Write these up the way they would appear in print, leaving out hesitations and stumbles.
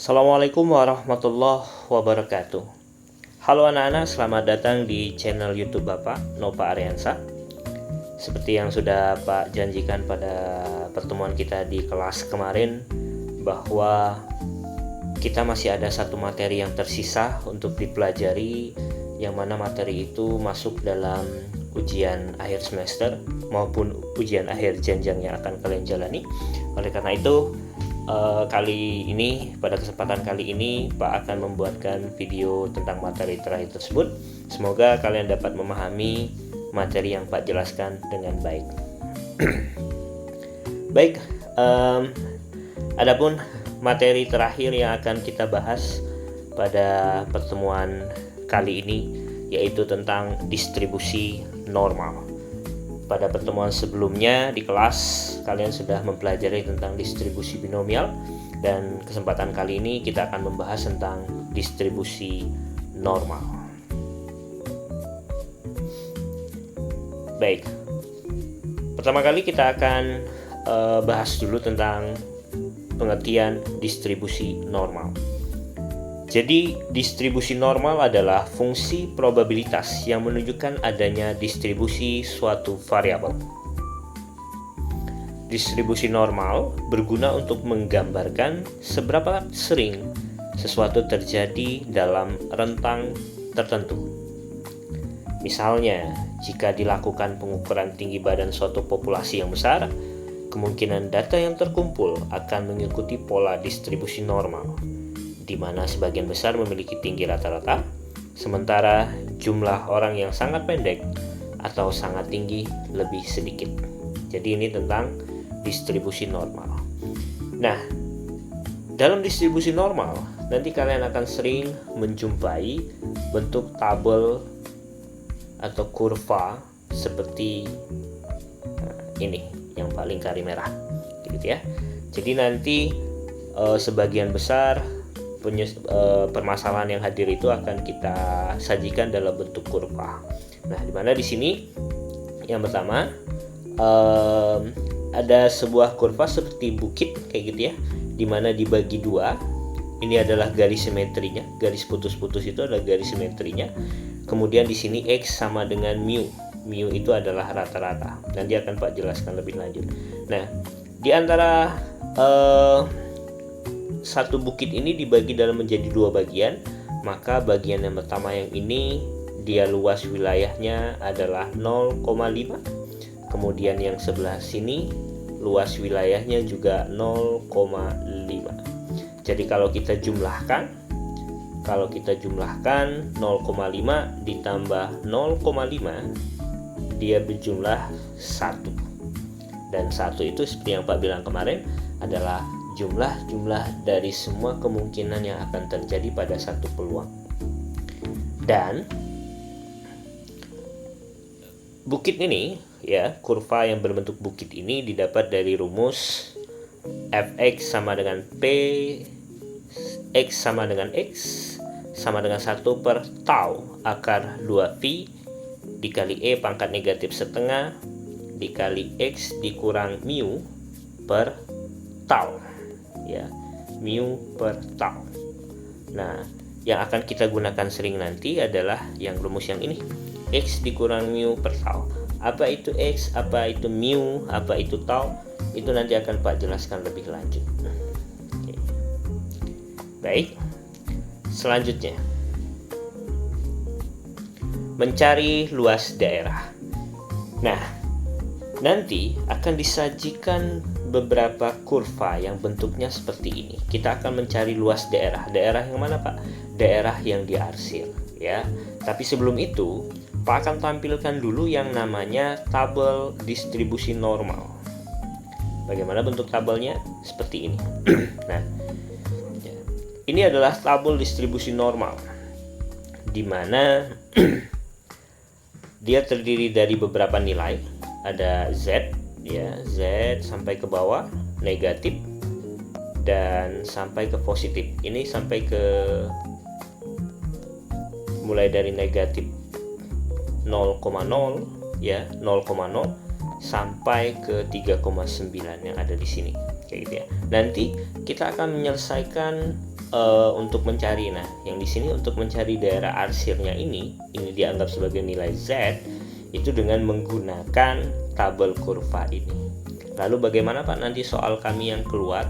Assalamualaikum warahmatullahi wabarakatuh. Halo anak-anak, selamat datang di channel YouTube Bapak Nova Ariansa. Seperti yang sudah Pak janjikan pada pertemuan kita di kelas kemarin, bahwa kita masih ada satu materi yang tersisa untuk dipelajari, yang mana materi itu masuk dalam ujian akhir semester maupun ujian akhir jenjang yang akan kalian jalani. Oleh karena itu, pada kesempatan kali ini Pak akan membuatkan video tentang materi terakhir tersebut. Semoga kalian dapat memahami materi yang Pak jelaskan dengan baik. Baik, adapun materi terakhir yang akan kita bahas pada pertemuan kali ini yaitu tentang distribusi normal. Pada pertemuan sebelumnya di kelas kalian sudah mempelajari tentang distribusi binomial, dan kesempatan kali ini kita akan membahas tentang distribusi normal. Baik, pertama kali kita akan bahas dulu tentang pengertian distribusi normal. Jadi, distribusi normal adalah fungsi probabilitas yang menunjukkan adanya distribusi suatu variabel. Distribusi normal berguna untuk menggambarkan seberapa sering sesuatu terjadi dalam rentang tertentu. Misalnya, jika dilakukan pengukuran tinggi badan suatu populasi yang besar, kemungkinan data yang terkumpul akan mengikuti pola distribusi normal, di mana sebagian besar memiliki tinggi rata-rata, sementara jumlah orang yang sangat pendek atau sangat tinggi lebih sedikit. Jadi ini tentang distribusi normal. Nah, dalam distribusi normal, nanti kalian akan sering menjumpai bentuk tabel atau kurva seperti ini, yang paling lingkari merah, gitu ya. Jadi nanti sebagian besar permasalahan yang hadir itu akan kita sajikan dalam bentuk kurva. Nah, di mana di sini yang pertama ada sebuah kurva seperti bukit kayak gitu ya, di mana dibagi dua. Ini adalah garis simetrinya, garis putus-putus itu adalah garis simetrinya. Kemudian di sini x sama dengan mu. Mu itu adalah rata-rata. Nanti akan Pak jelaskan lebih lanjut. Nah, di antara satu bukit ini dibagi dalam menjadi dua bagian, maka bagian yang pertama yang ini dia luas wilayahnya adalah 0,5. Kemudian yang sebelah sini luas wilayahnya juga 0,5. Jadi kalau kita jumlahkan 0,5 ditambah 0,5 dia berjumlah 1. Dan 1 itu seperti yang Pak bilang kemarin adalah jumlah dari semua kemungkinan yang akan terjadi pada satu peluang. Dan bukit ini ya, kurva yang berbentuk bukit ini didapat dari rumus fx sama dengan p, x sama dengan x sama dengan 1 per tau akar 2 pi dikali e pangkat negatif setengah dikali x dikurang mu per tau, ya, mu per tau. Nah, yang akan kita gunakan sering nanti adalah yang rumus yang ini, x dikurang mu per tau. Apa itu x, apa itu mu, apa itu tau, itu nanti akan Pak jelaskan lebih lanjut. Oke. Baik, selanjutnya mencari luas daerah. Nah, nanti akan disajikan beberapa kurva yang bentuknya seperti ini. Kita akan mencari luas daerah. Daerah yang mana, Pak? Daerah yang diarsir, ya. Tapi sebelum itu, Pak akan tampilkan dulu yang namanya tabel distribusi normal. Bagaimana bentuk tabelnya? Seperti ini. Nah, ini adalah tabel distribusi normal, di mana dia terdiri dari beberapa nilai. Ada Z, ya, Z sampai ke bawah negatif dan sampai ke positif. Ini sampai ke mulai dari negatif 0,0 ya, 0,0 sampai ke 3,9 yang ada di sini, kayak gitu ya. Nanti kita akan menyelesaikan untuk mencari, nah yang di sini untuk mencari daerah arsirnya ini dianggap sebagai nilai Z itu dengan menggunakan tabel kurva ini. Lalu bagaimana Pak nanti soal kami yang keluar?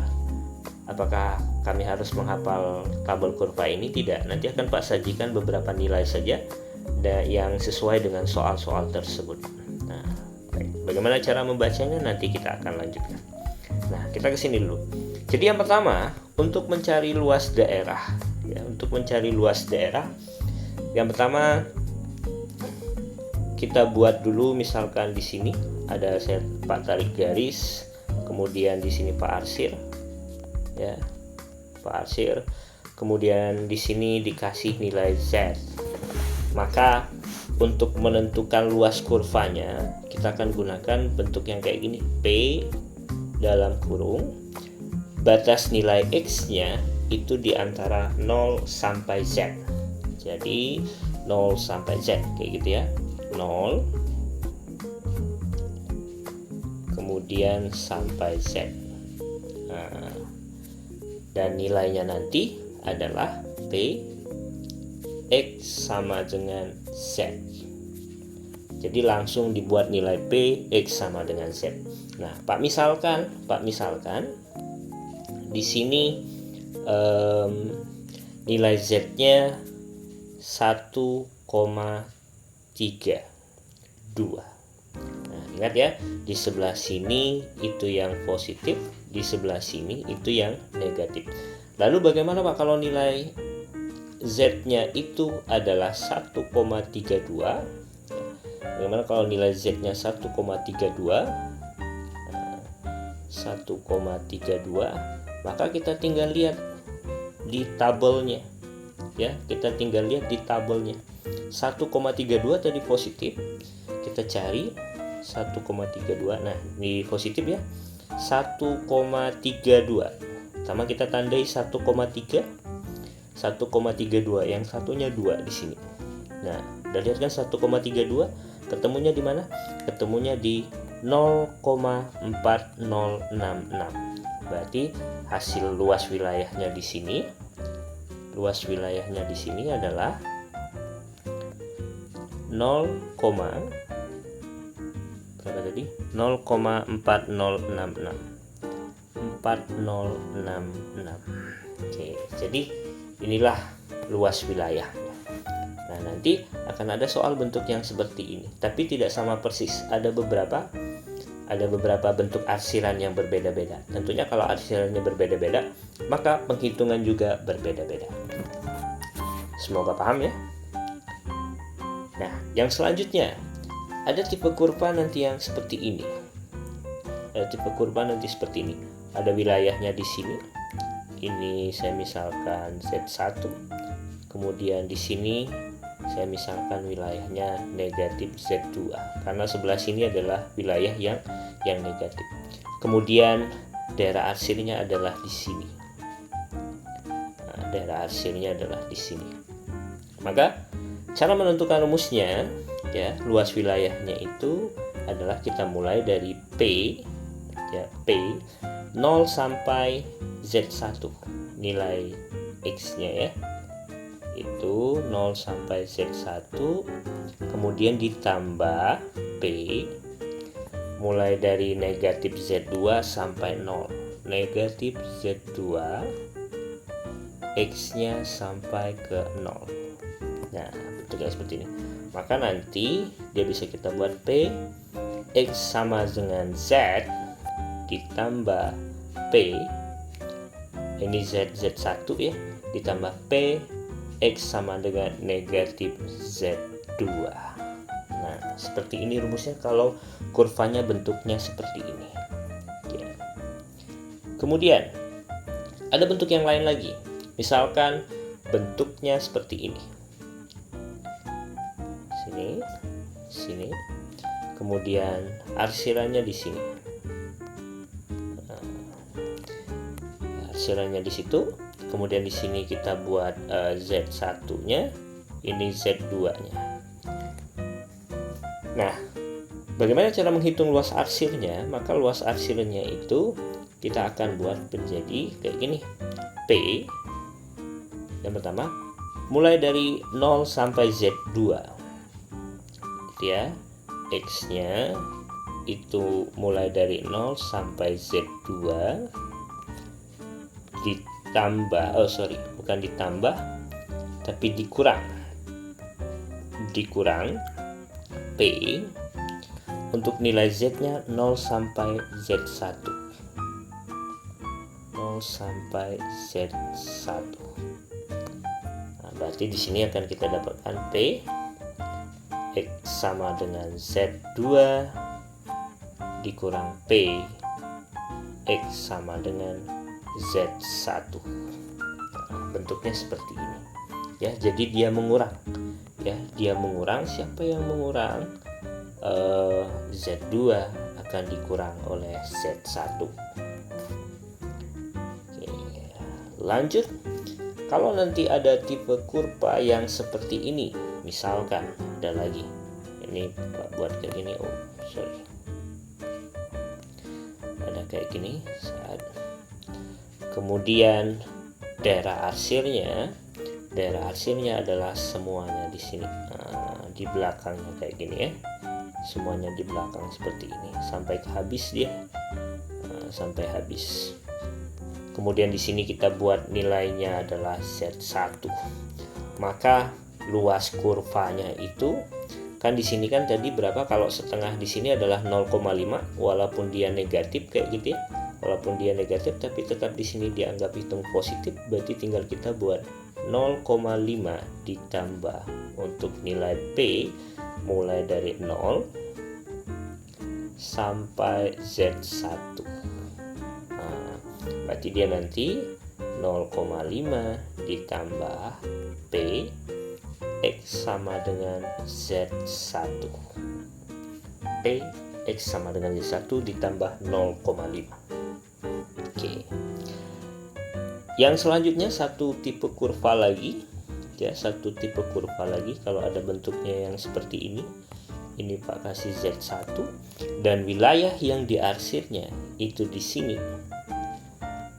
Apakah kami harus menghafal tabel kurva ini? Tidak, nanti akan Pak sajikan beberapa nilai saja yang sesuai dengan soal-soal tersebut. Nah, baik. Bagaimana cara membacanya nanti kita akan lanjutkan. Nah, kita ke sini dulu. Jadi yang pertama, untuk mencari luas daerah, ya, untuk mencari luas daerah, yang pertama kita buat dulu, misalkan di sini ada Pak tarik garis, kemudian di sini Pak arsir, ya, Pak arsir, kemudian di sini dikasih nilai Z. Maka untuk menentukan luas kurvanya kita akan gunakan bentuk yang kayak gini, P dalam kurung, batas nilai X-nya itu di antara 0 sampai Z. Jadi 0 sampai Z kayak gitu ya. 0 kemudian sampai Z. Nah, dan nilainya nanti adalah P X sama dengan Z. Jadi langsung dibuat nilai P X sama dengan Z. Nah, Pak misalkan di sini nilai Z-nya 1,32. Nah, ingat ya, di sebelah sini itu yang positif, di sebelah sini itu yang negatif. Lalu bagaimana Pak kalau nilai Z-nya itu adalah 1,32? Bagaimana kalau nilai Z-nya 1,32? 1,32, maka kita tinggal lihat di tabelnya. Ya, kita tinggal lihat di tabelnya. 1,32 tadi positif. Kita cari 1,32. Nah, ini positif ya. 1,32. Pertama kita tandai 1,3. 1,32, yang satunya 2 di sini. Nah, udah lihat kan 1,32 ketemunya di mana? Ketemunya di 0,4066. Berarti hasil luas wilayahnya di sini, adalah 0,4066. Oke, jadi inilah luas wilayahnya. Nah, nanti akan ada soal bentuk yang seperti ini, tapi tidak sama persis. Ada beberapa bentuk arsiran yang berbeda-beda. Tentunya kalau arsirannya berbeda-beda, maka penghitungan juga berbeda-beda. Semoga paham ya. Nah, yang selanjutnya ada tipe kurva nanti yang seperti ini. Ada wilayahnya di sini. Ini saya misalkan Z1. Kemudian di sini saya misalkan wilayahnya negatif Z2, karena sebelah sini adalah wilayah yang negatif. Kemudian daerah arsirnya adalah di sini. Maka cara menentukan rumusnya, ya, luas wilayahnya itu adalah kita mulai dari P, ya, P 0 sampai Z1, nilai X-nya ya. Itu 0 sampai Z1, kemudian ditambah P mulai dari negatif Z2 sampai 0, negatif Z2 X-nya sampai ke 0. Nah, bentuknya seperti ini. Maka nanti dia bisa kita buat P X sama dengan Z ditambah P, ini Z1 ya, ditambah P X sama dengan negatif Z2. Nah, seperti ini rumusnya kalau kurvanya bentuknya seperti ini. Ya. Kemudian ada bentuk yang lain lagi. Misalkan bentuknya seperti ini. Sini. Kemudian arsirannya di sini. Arsirannya di situ. Kemudian di sini kita buat Z1-nya, ini Z2-nya. Nah, bagaimana cara menghitung luas arsirnya? Maka luas arsirnya itu kita akan buat menjadi kayak gini. P Yang pertama, mulai dari 0 sampai Z2 gitu ya. X-nya itu mulai dari 0 sampai Z2 ditambah, bukan ditambah tapi dikurang P untuk nilai Z-nya 0 sampai Z1. 0 sampai Z1. Nah, berarti di sini akan kita dapatkan P X sama dengan Z2 dikurang P X sama dengan Z1. Nah, bentuknya seperti ini. Ya, jadi dia mengurang. Ya, dia mengurang. Siapa yang mengurang? Z2 akan dikurang oleh Z1. Oke, lanjut. Kalau nanti ada tipe kurva yang seperti ini, misalkan ada lagi. Ini Pak buat kayak gini. Ada kayak gini. Kemudian daerah arsirnya adalah semuanya di sini. Nah, di belakangnya kayak gini ya. Semuanya di belakang seperti ini sampai habis dia. Sampai habis. Kemudian di sini kita buat nilainya adalah Z1. Maka luas kurvanya itu kan di sini kan tadi berapa, kalau setengah di sini adalah 0,5 walaupun dia negatif kayak gitu ya. Walaupun dia negatif tapi tetap di sini dianggap hitung positif, berarti tinggal kita buat 0,5 ditambah untuk nilai P mulai dari 0 sampai Z1. Nah, berarti dia nanti 0,5 ditambah P X sama dengan Z1. P X sama dengan Z1 ditambah 0,5. Oke. Yang selanjutnya satu tipe kurva lagi. Ya, satu tipe kurva lagi kalau ada bentuknya yang seperti ini. Ini Pak kasih Z1 dan wilayah yang diarsirnya itu di sini.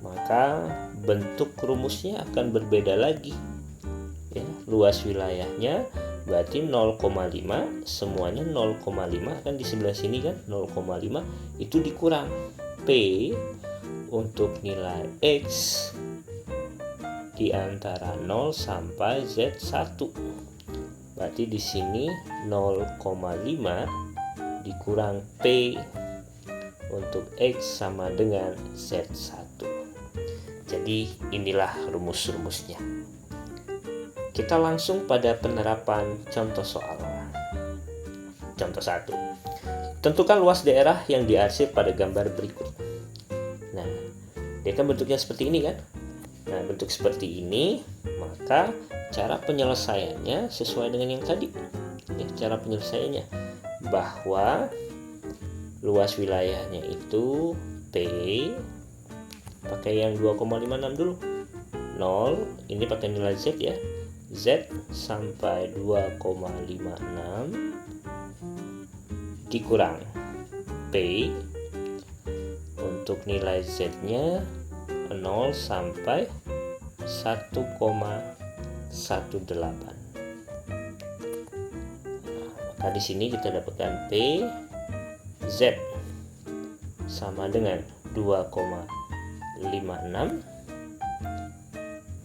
Maka bentuk rumusnya akan berbeda lagi. Ya, luas wilayahnya berarti 0,5, semuanya 0,5 kan di sebelah sini kan 0,5 itu dikurang P untuk nilai X di antara 0 sampai Z1. Berarti di sini 0,5 dikurang P untuk X sama dengan Z1. Jadi inilah rumus-rumusnya. Kita langsung pada penerapan contoh soal. Contoh 1. Tentukan luas daerah yang diarsir pada gambar berikut. Nah, dia kan bentuknya seperti ini kan? Nah, bentuk seperti ini, maka cara penyelesaiannya sesuai dengan yang tadi. Ya, cara penyelesaiannya bahwa luas wilayahnya itu P, pakai yang 2,56 dulu. 0, ini pakai nilai Z ya. Z sampai 2,56 dikurang P untuk nilai Z-nya 0 sampai 1,18. Maka di sini kita dapatkan P Z sama dengan 2,56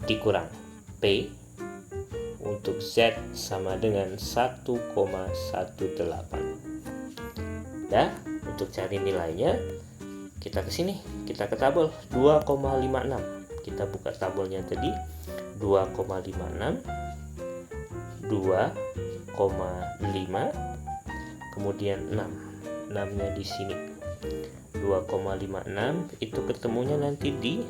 dikurang P untuk Z sama dengan 1,18. Ya, untuk cari nilainya kita ke sini, kita ke tabel 2,56. Kita buka tabelnya tadi 2,56 2,5 kemudian 6-nya di sini 2,56 itu ketemunya nanti di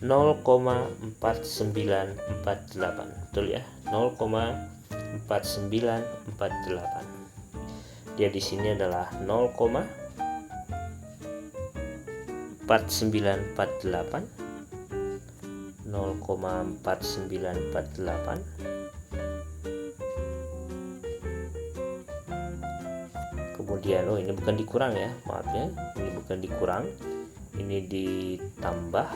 0,4948, betul ya, 0,4948. Dia di sini adalah 0,4948 0,4948 kemudian ini bukan dikurang ya, maaf ya, ini bukan dikurang, ini ditambah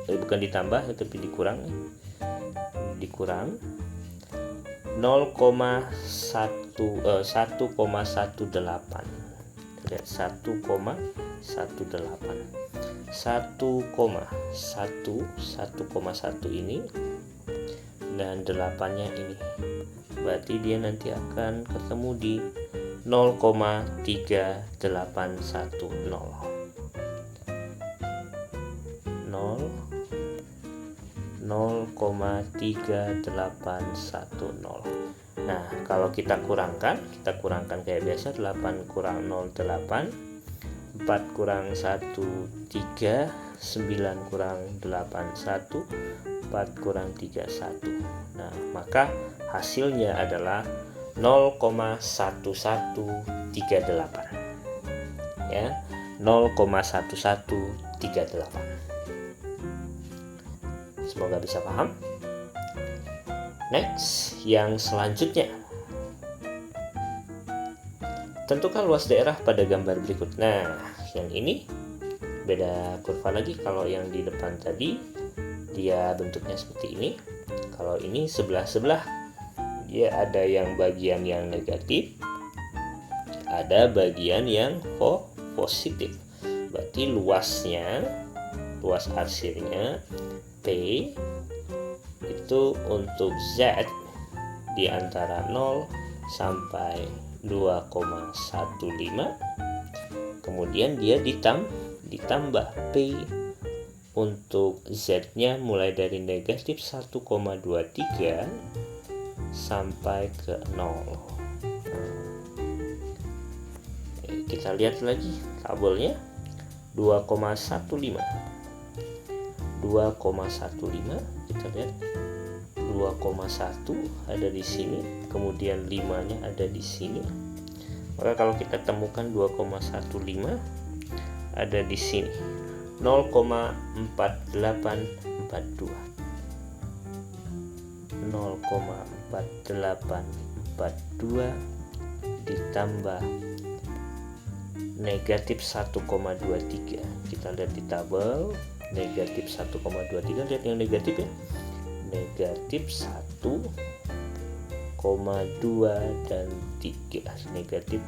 bukan ditambah tapi dikurang dikurang 1,18. Lihat 1,1 ini dan 8-nya ini. Berarti dia nanti akan ketemu di 0,381. 0,3810. Nah, kalau kita kurangkan kayak biasa. 8 kurang 0, 8. 4 kurang 1, 3. 9 kurang 8, 1. 4 kurang 3, 1. Nah, maka hasilnya adalah 0,1138. Ya, 0,1138. Semoga bisa paham. Next, yang selanjutnya. Tentukan luas daerah pada gambar berikut. Nah, yang ini beda kurva lagi. Kalau yang di depan tadi dia bentuknya seperti ini. Kalau ini sebelah-sebelah dia ada yang bagian yang negatif, ada bagian yang positif. Berarti luas arsirnya P itu untuk Z di antara 0 sampai 2,15. Kemudian dia ditambah P untuk Z-nya mulai dari negatif 1,23 sampai ke 0. Kita lihat lagi tabelnya. 2,15 kita lihat 2,1 ada di sini, kemudian 5-nya ada di sini. Maka kalau kita temukan 2,15 ada di sini 0,4842 ditambah negatif 1,23. Kita lihat di tabel negatif 1,23. Lihat yang negatif ya, negatif 1,2 dan 3, negatif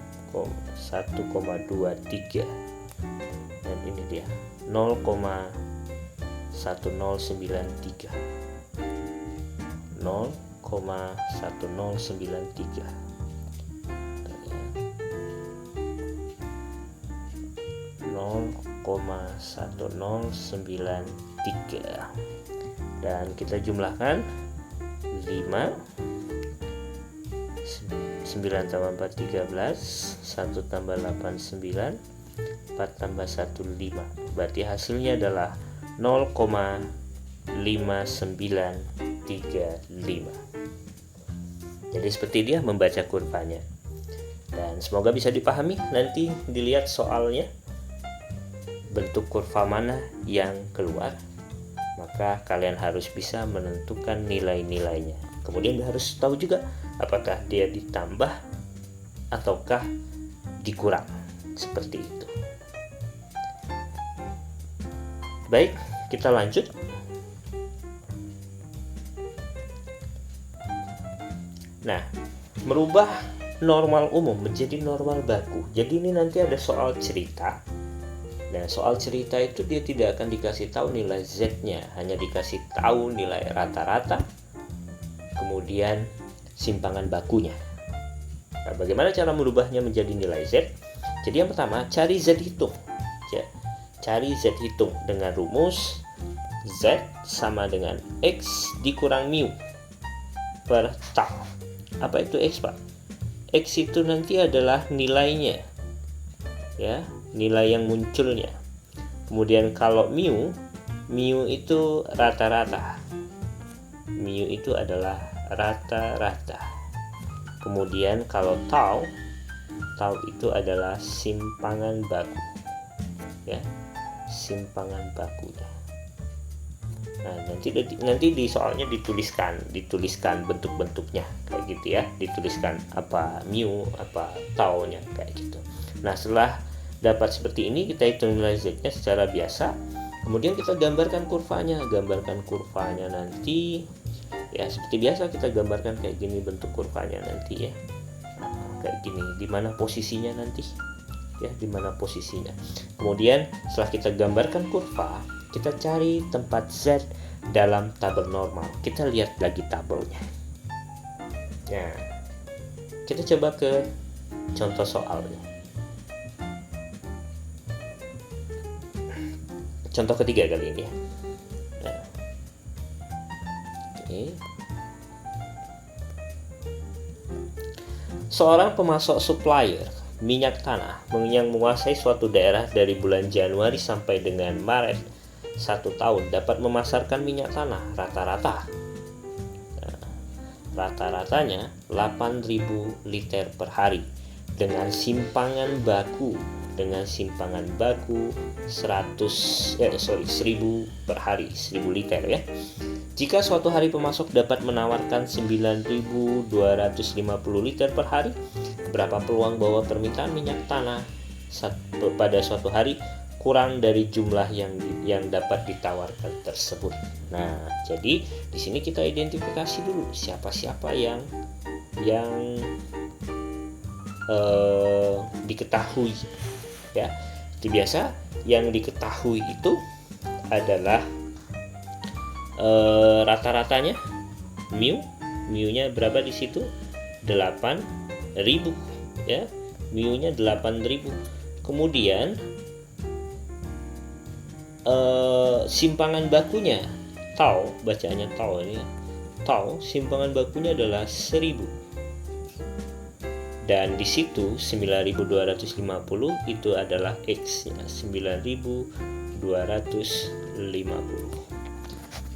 1,23. Dan ini dia 0,1093. 0,1093. 0,1093. Dan kita jumlahkan 5, 9 tambah 4 13, 1 tambah 8 9, 4 tambah 1 5. Berarti hasilnya adalah 0,5935. Jadi seperti dia membaca kurvanya. Dan semoga bisa dipahami. Nanti dilihat soalnya bentuk kurva mana yang keluar, maka kalian harus bisa menentukan nilai-nilainya. Kemudian harus tahu juga apakah dia ditambah ataukah dikurang, seperti itu. Baik, kita lanjut. Nah, merubah normal umum menjadi normal baku. Jadi ini nanti ada soal cerita. Nah, soal cerita itu dia tidak akan dikasih tahu nilai Z-nya, hanya dikasih tahu nilai rata-rata, kemudian simpangan bakunya. Nah, bagaimana cara merubahnya menjadi nilai Z? Jadi yang pertama, cari Z hitung. Ya, cari Z hitung dengan rumus Z sama dengan X dikurang mu per tau. Apa itu X, Pak? X itu nanti adalah nilainya, ya, nilai yang munculnya. Kemudian kalau mu itu rata-rata. Mu itu adalah rata-rata. Kemudian kalau tau itu adalah simpangan baku. Ya, simpangan bakunya. Nah, nanti di soalnya dituliskan bentuk-bentuknya kayak gitu ya, dituliskan apa mu, apa tau-nya kayak gitu. Nah, setelah dapat seperti ini, kita hitung nilai Z-nya secara biasa. Kemudian kita gambarkan kurvanya. Gambarkan kurvanya nanti Ya, seperti biasa kita gambarkan kayak gini bentuk kurvanya nanti ya. Kayak gini, di mana posisinya nanti? Ya, di mana posisinya. Kemudian setelah kita gambarkan kurva, kita cari tempat Z dalam tabel normal. Kita lihat lagi tabelnya. Nah, kita coba ke contoh soalnya. Contoh ketiga kali ini ya. Nah, oke. Seorang pemasok supplier minyak tanah yang menguasai suatu daerah dari bulan Januari sampai dengan Maret 1 tahun dapat memasarkan minyak tanah rata-rata. Rata-ratanya 8.000 liter per hari dengan simpangan baku 1000 per hari, 1000 liter ya. Jika suatu hari pemasok dapat menawarkan 9.250 liter per hari, berapa peluang bahwa permintaan minyak tanah pada suatu hari kurang dari jumlah yang dapat ditawarkan tersebut. Nah, jadi di sini kita identifikasi dulu siapa-siapa yang diketahui ya. Seperti biasa yang diketahui itu adalah rata-ratanya mu-nya berapa di situ? 8.000 ya. Mu-nya 8.000. Kemudian simpangan bakunya tau, bacanya tau ini ya. Tau, simpangan bakunya adalah 1000. Dan di situ 9.250 itu adalah X-nya, 9.250.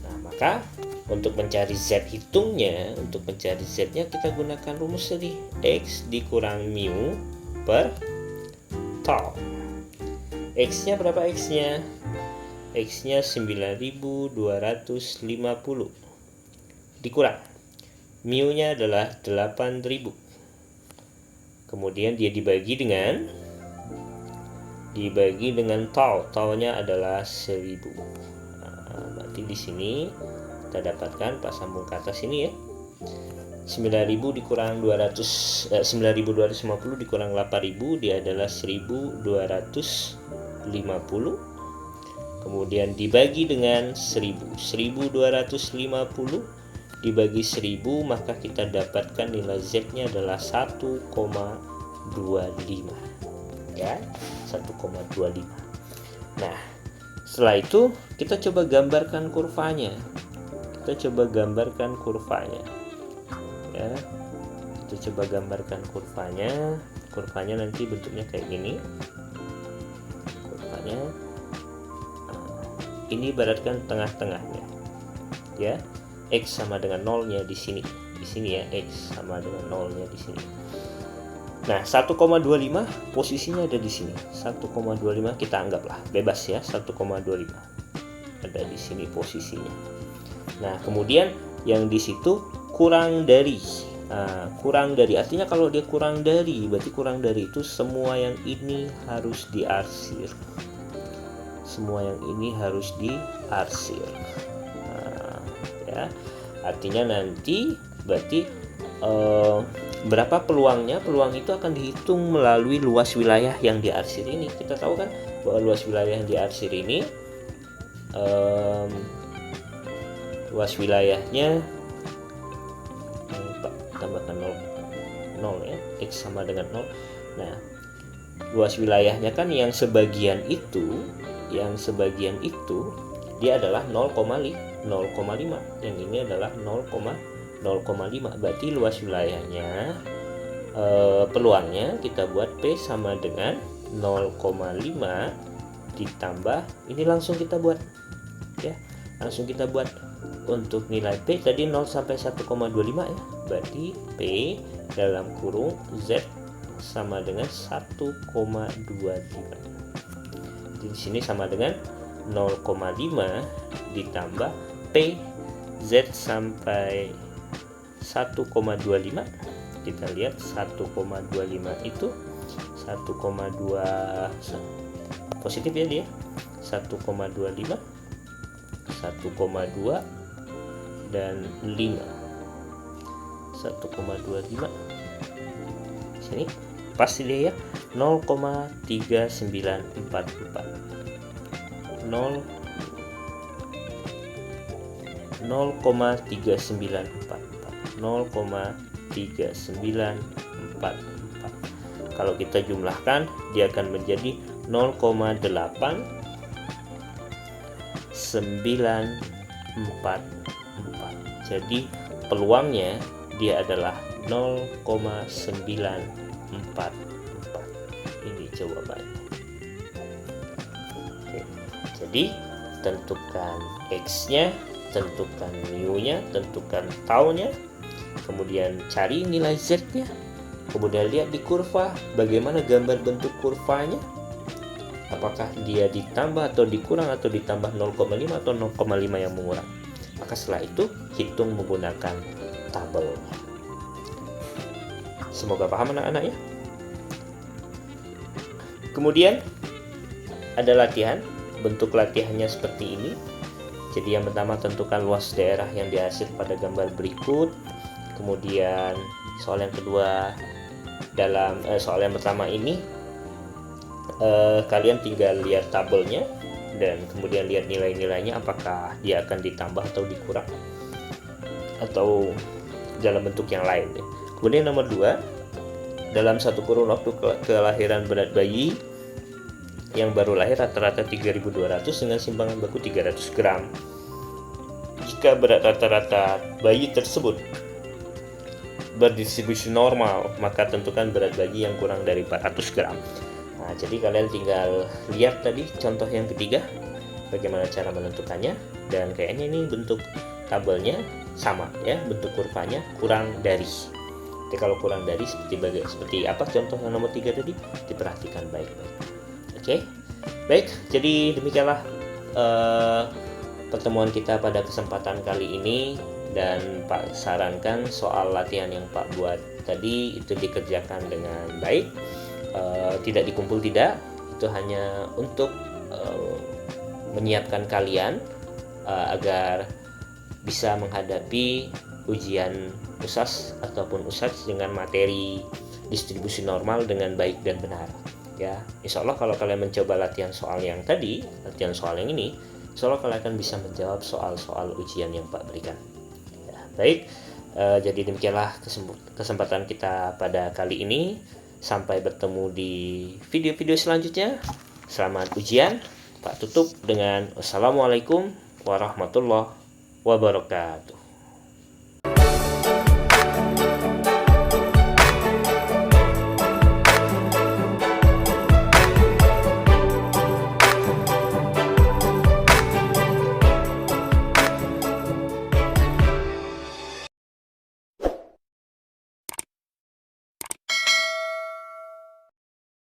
Nah, maka untuk mencari Z hitungnya, untuk mencari Z-nya kita gunakan rumus tadi, X dikurang mu per tau. X-nya berapa X-nya? X-nya 9.250 dikurang mu-nya adalah 8.000. Kemudian dia dibagi dengan tau-nya adalah 1000. Nah, berarti di sini kita dapatkan pas sambung ke atas ini ya. 9.000 dikurang 9.250 dikurang 8.000 dia adalah 1.250. Kemudian dibagi dengan 1000. 1.250 dibagi 1000, maka kita dapatkan nilai Z-nya adalah 1,25 ya, 1,25. Nah, setelah itu kita coba gambarkan kurvanya. Ya. Kita coba gambarkan kurvanya nanti bentuknya kayak gini. Kurvanya ini ibaratkan tengah-tengahnya ya. X sama dengan 0-nya di sini ya, X sama dengan 0-nya di sini. Nah, 1,25 posisinya ada di sini. 1,25 kita anggaplah bebas ya, 1,25 ada di sini posisinya. Nah, kemudian yang di situ kurang dari. Kurang dari artinya kalau dia kurang dari, berarti kurang dari itu semua yang ini harus diarsir. Ya, artinya nanti berarti berapa peluangnya? Peluang itu akan dihitung melalui luas wilayah yang diarsir ini. Kita tahu kan bahwa luas wilayah yang diarsir ini luas wilayahnya tambahkan 0 ya, X sama dengan 0. Nah, luas wilayahnya kan yang sebagian itu dia adalah 0,5, yang ini adalah 0,5. Berarti luas wilayahnya peluangnya kita buat P sama dengan 0,5 ditambah ini langsung kita buat ya. Langsung kita buat untuk nilai P tadi 0 sampai 1,25 ya. Berarti P dalam kurung Z sama dengan 1,25. Di sini sama dengan 0,5 ditambah P Z sampai 1,25. Kita lihat 1,25 itu 1,2 positif ya dia. 1,25 1,2 dan 5. 1,25 sini pasti dia ya, 0,3944 0,3944. Kalau kita jumlahkan dia akan menjadi 0,8944. Jadi peluangnya dia adalah 0,944. Ini jawabannya. Oke. Jadi tentukan X-nya, tentukan mu-nya, tentukan tau-nya, kemudian cari nilai Z-nya, kemudian lihat di kurva bagaimana gambar bentuk kurvanya, apakah dia ditambah atau dikurang atau ditambah 0,5 atau 0,5 yang mengurang. Maka setelah itu hitung menggunakan tabel. Semoga paham anak-anak ya. Kemudian ada latihan, bentuk latihannya seperti ini. Jadi yang pertama tentukan luas daerah yang dihasil pada gambar berikut. Kemudian soal yang kedua, dalam soal yang pertama ini kalian tinggal lihat tabelnya dan kemudian lihat nilai-nilainya, apakah dia akan ditambah atau dikurang atau dalam bentuk yang lain ya. Kemudian nomor 2, dalam satu kurun waktu kelahiran berat bayi yang baru lahir rata-rata 3.200 dengan simpangan baku 300 gram. Jika berat rata-rata bayi tersebut berdistribusi normal, maka tentukan berat bayi yang kurang dari 400 gram. Nah, jadi kalian tinggal lihat tadi contoh yang ketiga, bagaimana cara menentukannya, dan kayaknya ini bentuk tabelnya sama ya, bentuk kurvanya kurang dari. Jadi kalau kurang dari seperti apa contoh yang nomor 3 tadi, diperhatikan baik-baik. Oke, baik. Jadi demikianlah pertemuan kita pada kesempatan kali ini, dan Pak sarankan soal latihan yang Pak buat tadi itu dikerjakan dengan baik. Tidak dikumpul, tidak, itu hanya untuk menyiapkan kalian agar bisa menghadapi ujian USAS ataupun USAS dengan materi distribusi normal dengan baik dan benar ya. Insya Allah kalau kalian mencoba latihan soal yang tadi, latihan soal yang ini, insya Allah kalian akan bisa menjawab soal-soal ujian yang Pak berikan ya. Baik, jadi demikianlah kesempatan kita pada kali ini. Sampai bertemu di video-video selanjutnya. Selamat ujian. Pak tutup dengan wassalamualaikum warahmatullahi wabarakatuh.